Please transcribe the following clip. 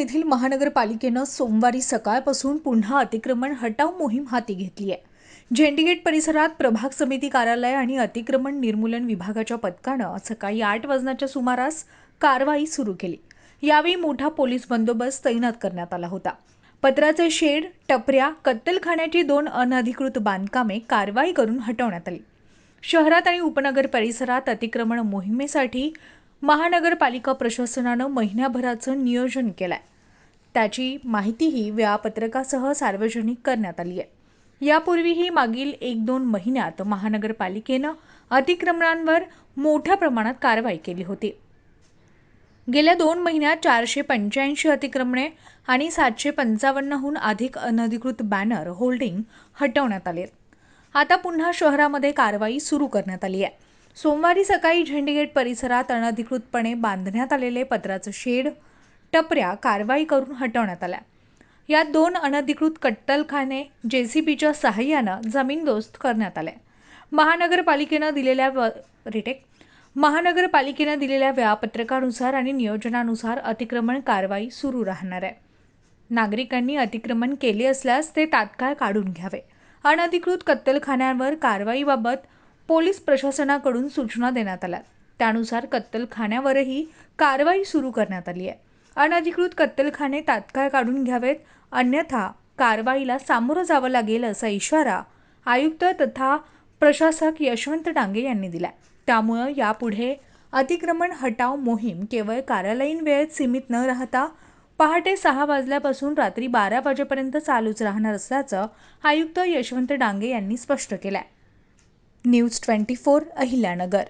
येथील महानगरपालिकेनं सोमवारी सकाळपासून पुन्हा अतिक्रमण हटाव मोहीम हाती घेतली आहे। झेंडीगेट परिसरात प्रभाग समिती कार्यालय आणि अतिक्रमण निर्मूलन विभागाच्या पथकानं सकाळी 8 वाजण्याच्या सुमारास कारवाई सुरू केली। यावेळी मोठा पोलीस बंदोबस्त तैनात करण्यात आला होता। पत्राचे शेड, टपऱ्या, कत्तलखान्याची 2 अनधिकृत बांधकामे कारवाई करून हटवण्यात आली। शहरात आणि उपनगर परिसरात अतिक्रमण मोहिमेसाठी महानगरपालिका प्रशासनानं महिन्याभराचं नियोजन केलंय। त्याची माहितीही वेळापत्रकासह सार्वजनिक करण्यात आली आहे। यापूर्वीही मागील 1-2 महिन्यात महानगरपालिकेनं अतिक्रमणांवर मोठ्या प्रमाणात कारवाई केली होती। गेल्या 2 महिन्यात 485 अतिक्रमणे आणि 755हून अधिक अनधिकृत बॅनर होल्डिंग हटवण्यात आले। आता पुन्हा शहरामध्ये कारवाई सुरू करण्यात आली आहे। सोमवारी सकाळी झेंडीगेट परिसरात अनधिकृतपणे बांधण्यात आलेले पत्राचे शेड, टपऱ्या कारवाई करून हटवण्यात आल्या। यात 2 अनधिकृत कत्तलखाने जेसीबीच्या सहाय्यानं जमीनदोस्त करण्यात आले। महानगरपालिकेनं दिलेल्या वेळापत्रकानुसार आणि नियोजनानुसार अतिक्रमण कारवाई सुरू राहणार आहे। नागरिकांनी अतिक्रमण केले असल्यास ते तात्काळ काढून घ्यावे। अनधिकृत कत्तलखान्यांवर कारवाईबाबत पोलीस प्रशासनाकडून सूचना देण्यात आल्या। त्यानुसार कत्तलखान्यावरही कारवाई सुरू करण्यात आली आहे। अनधिकृत कत्तलखाने तात्काळ काढून घ्यावेत, अन्यथा कारवाईला सामोरं जावं लागेल असा इशारा आयुक्त तथा प्रशासक यशवंत डांगे यांनी दिला। त्यामुळे यापुढे अतिक्रमण हटाव मोहीम केवळ कार्यालयीन वेळेत सीमित न राहता पहाटे 6 वाजल्यापासून रात्री 12 वाजेपर्यंत चालूच राहणार असल्याचं आयुक्त यशवंत डांगे यांनी स्पष्ट केलंय। न्यूज 24 अहिल्यानगर।